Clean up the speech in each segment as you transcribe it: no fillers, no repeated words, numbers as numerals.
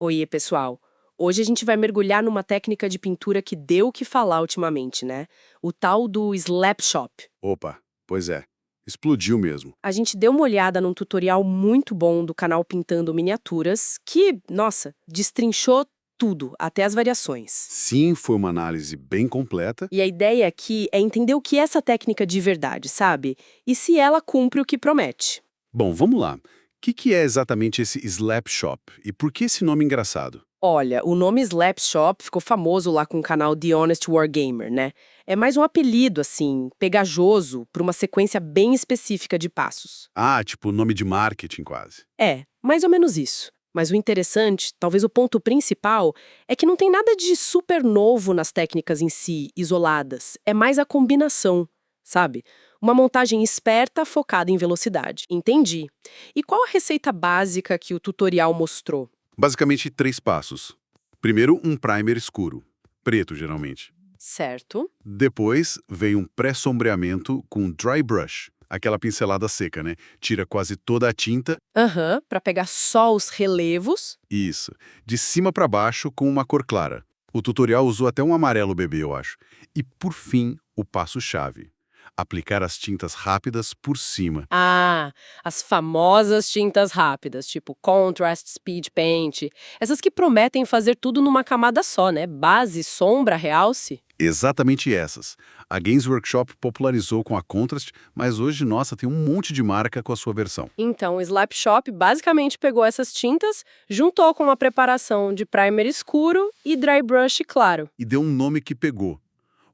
Oiê, pessoal. Hoje a gente vai mergulhar numa técnica de pintura que deu o que falar ultimamente, né? O tal do Slap Shop. Opa, pois é. Explodiu mesmo. A gente deu uma olhada num tutorial muito bom do canal Pintando Miniaturas, que, nossa, destrinchou tudo, até as variações. Sim, foi uma análise bem completa. E a ideia aqui é entender o que é essa técnica de verdade, sabe? E se ela cumpre o que promete. Bom, vamos lá. O que é exatamente esse Slap Shop e por que esse nome engraçado? Olha, o nome Slap Shop ficou famoso lá com o canal The Honest Wargamer, né? É mais um apelido, assim, pegajoso, para uma sequência bem específica de passos. Ah, tipo nome de marketing quase. É, mais ou menos isso. Mas o interessante, talvez o ponto principal, é que não tem nada de super novo nas técnicas em si, isoladas. É mais a combinação, sabe? Uma montagem esperta focada em velocidade. Entendi. E qual a receita básica que o tutorial mostrou? Basicamente 3 passos. Primeiro, um primer escuro, preto geralmente. Certo. Depois, vem um pré-sombreamento com dry brush, aquela pincelada seca, né? Tira quase toda a tinta, Aham, para pegar só os relevos. isso, de cima para baixo com uma cor clara. O tutorial usou até um amarelo bebê, eu acho. E, por fim, o passo-chave. Aplicar as tintas rápidas por cima. Ah, as famosas tintas rápidas, tipo Contrast Speed Paint. Essas que prometem fazer tudo numa camada só, né? Base, sombra, realce. Exatamente essas. A Games Workshop popularizou com a Contrast, mas hoje, nossa, tem um monte de marca com a sua versão. Então, o Slap Shop basicamente pegou essas tintas, juntou com uma preparação de primer escuro e dry brush claro. E deu um nome que pegou.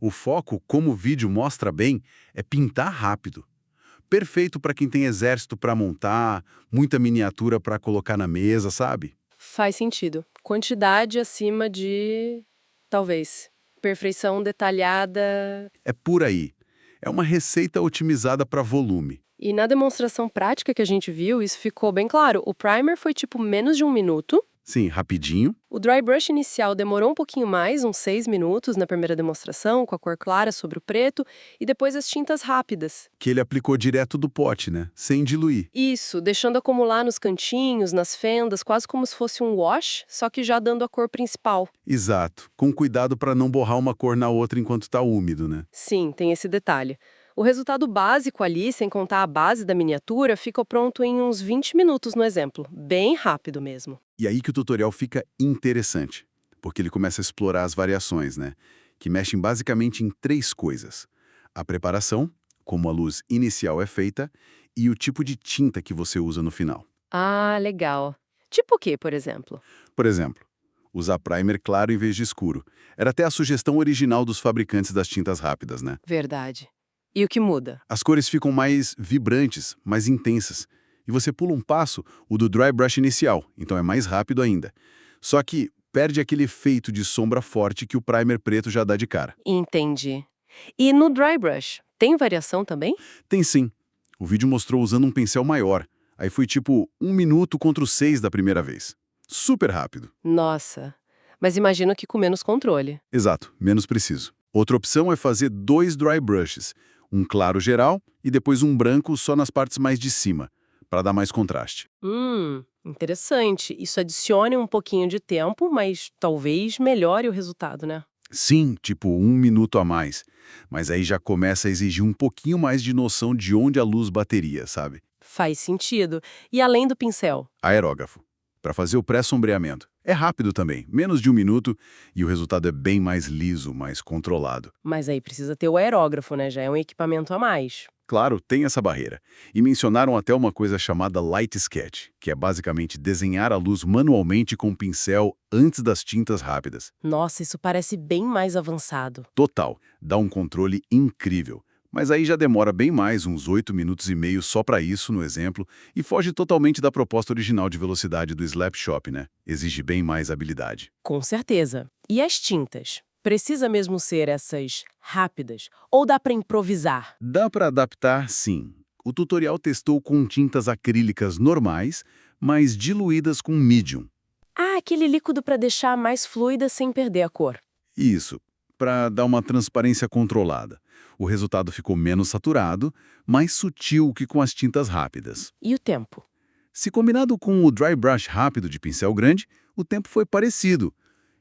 O foco, como o vídeo mostra bem, é pintar rápido. Perfeito para quem tem exército para montar, muita miniatura para colocar na mesa, sabe? Faz sentido. Quantidade acima de... talvez. Perfeição detalhada. É por aí. É uma receita otimizada para volume. E na demonstração prática que a gente viu, isso ficou bem claro. O primer foi tipo menos de 1 minuto. Sim, rapidinho. O dry brush inicial demorou um pouquinho mais, uns 6 minutos na primeira demonstração, com a cor clara sobre o preto, e depois as tintas rápidas. Que ele aplicou direto do pote, né? Sem diluir. Isso, deixando acumular nos cantinhos, nas fendas, quase como se fosse um wash, só que já dando a cor principal. Exato. Com cuidado para não borrar uma cor na outra enquanto está úmido, né? Sim, tem esse detalhe. O resultado básico ali, sem contar a base da miniatura, ficou pronto em uns 20 minutos no exemplo. Bem rápido mesmo. E aí que o tutorial fica interessante, porque ele começa a explorar as variações, né? Que mexem basicamente em 3 coisas. A preparação, como a luz inicial é feita, e o tipo de tinta que você usa no final. Ah, legal. Tipo o quê, por exemplo? Por exemplo, usar primer claro em vez de escuro. Era até a sugestão original dos fabricantes das tintas rápidas, né? Verdade. E o que muda? As cores ficam mais vibrantes, mais intensas. E você pula um passo, o do dry brush inicial, então é mais rápido ainda. Só que perde aquele efeito de sombra forte que o primer preto já dá de cara. Entendi. E no dry brush, tem variação também? Tem sim. O vídeo mostrou usando um pincel maior. Aí foi tipo 1 minuto contra os 6 da primeira vez. Super rápido. Nossa. Mas imagino que com menos controle. Exato, menos preciso. Outra opção é fazer 2 dry brushes. Um claro geral e depois um branco só nas partes mais de cima, para dar mais contraste. Interessante. Isso adicione um pouquinho de tempo, mas talvez melhore o resultado, né? Sim, tipo 1 minuto a mais. Mas aí já começa a exigir um pouquinho mais de noção de onde a luz bateria, sabe? Faz sentido. E além do pincel? Aerógrafo. Para fazer o pré-sombreamento. É rápido também, menos de 1 minuto, e o resultado é bem mais liso, mais controlado. Mas aí precisa ter o aerógrafo, né? Já é um equipamento a mais. Claro, tem essa barreira. E mencionaram até uma coisa chamada light sketch, que é basicamente desenhar a luz manualmente com um pincel antes das tintas rápidas. Nossa, isso parece bem mais avançado. Total, dá um controle incrível. Mas aí já demora bem mais, uns 8 minutos e meio só para isso, no exemplo, e foge totalmente da proposta original de velocidade do Slap Shop, né? Exige bem mais habilidade. Com certeza. E as tintas? Precisa mesmo ser essas rápidas? Ou dá para improvisar? Dá para adaptar, sim. O tutorial testou com tintas acrílicas normais, mas diluídas com medium. Ah, aquele líquido para deixar mais fluida sem perder a cor. Isso, para dar uma transparência controlada. O resultado ficou menos saturado, mais sutil que com as tintas rápidas. E o tempo? Se combinado com o dry brush rápido de pincel grande, o tempo foi parecido.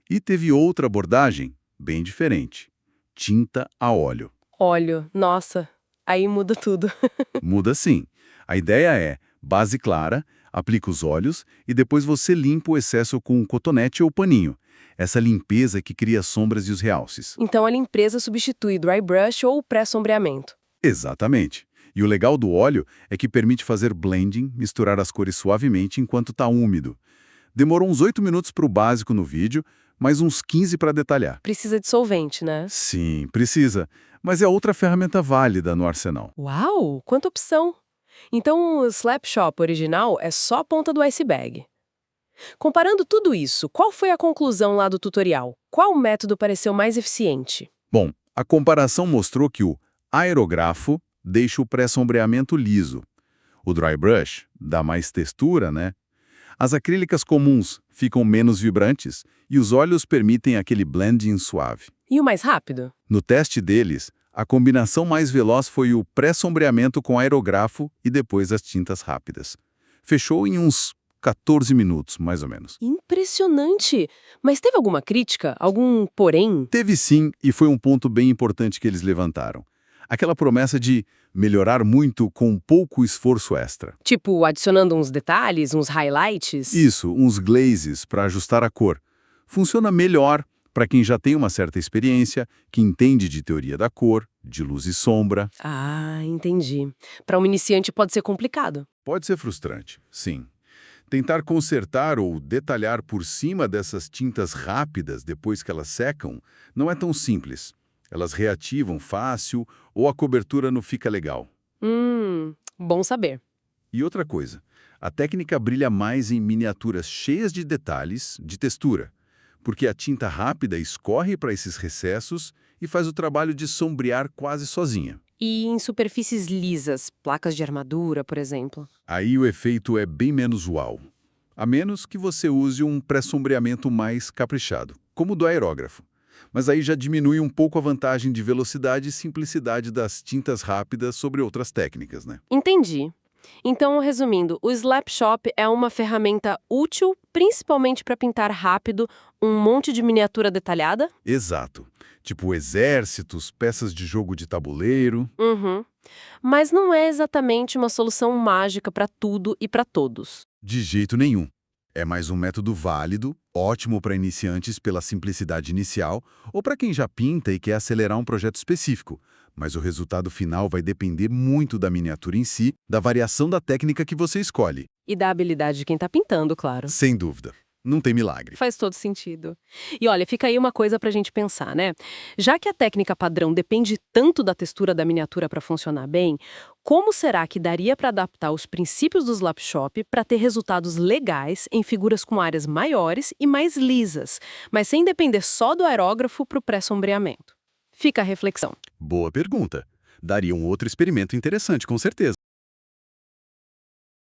E teve outra abordagem, bem diferente. Tinta a óleo. Óleo, nossa, aí muda tudo. Muda sim. A ideia é base clara, aplica os óleos e depois você limpa o excesso com um cotonete ou paninho. Essa limpeza que cria as sombras e os realces. Então a limpeza substitui dry brush ou pré-sombreamento. Exatamente. E o legal do óleo é que permite fazer blending, misturar as cores suavemente enquanto está úmido. Demorou uns 8 minutos para o básico no vídeo, mais uns 15 para detalhar. Precisa de solvente, né? Sim, precisa. Mas é outra ferramenta válida no arsenal. Uau, quanta opção! Então o Slapshot original é só a ponta do iceberg. Comparando tudo isso, qual foi a conclusão lá do tutorial? Qual método pareceu mais eficiente? Bom, a comparação mostrou que o aerografo deixa o pré-sombreamento liso. O dry brush dá mais textura, né? As acrílicas comuns ficam menos vibrantes e os óleos permitem aquele blending suave. E o mais rápido? No teste deles, a combinação mais veloz foi o pré-sombreamento com aerografo e depois as tintas rápidas. Fechou em uns 14 minutos, mais ou menos. Impressionante! Mas teve alguma crítica? Algum porém? Teve sim, e foi um ponto bem importante que eles levantaram. Aquela promessa de melhorar muito com pouco esforço extra. Tipo, adicionando uns detalhes, uns highlights? Isso, uns glazes para ajustar a cor. Funciona melhor para quem já tem uma certa experiência, que entende de teoria da cor, de luz e sombra. Ah, entendi. Para um iniciante pode ser complicado. Pode ser frustrante, sim. Tentar consertar ou detalhar por cima dessas tintas rápidas depois que elas secam não é tão simples. Elas reativam fácil ou a cobertura não fica legal. Bom saber. E outra coisa, a técnica brilha mais em miniaturas cheias de detalhes, de textura, porque a tinta rápida escorre para esses recessos e faz o trabalho de sombrear quase sozinha. E em superfícies lisas, placas de armadura, por exemplo? Aí o efeito é bem menos uau, a menos que você use um pré-sombreamento mais caprichado, como o do aerógrafo. Mas aí já diminui um pouco a vantagem de velocidade e simplicidade das tintas rápidas sobre outras técnicas, né? Entendi. Então, resumindo, o Slapshot é uma ferramenta útil, principalmente para pintar rápido um monte de miniatura detalhada? Exato. Tipo exércitos, peças de jogo de tabuleiro. Uhum. Mas não é exatamente uma solução mágica para tudo e para todos. De jeito nenhum. É mais um método válido, ótimo para iniciantes pela simplicidade inicial ou para quem já pinta e quer acelerar um projeto específico. Mas o resultado final vai depender muito da miniatura em si, da variação da técnica que você escolhe. E da habilidade de quem está pintando, claro. Sem dúvida. Não tem milagre. Faz todo sentido. E olha, fica aí uma coisa pra gente pensar, né? Já que a técnica padrão depende tanto da textura da miniatura para funcionar bem, como será que daria para adaptar os princípios do Slapshot para ter resultados legais em figuras com áreas maiores e mais lisas, mas sem depender só do aerógrafo para o pré-sombreamento? Fica a reflexão. Boa pergunta. Daria um outro experimento interessante, com certeza.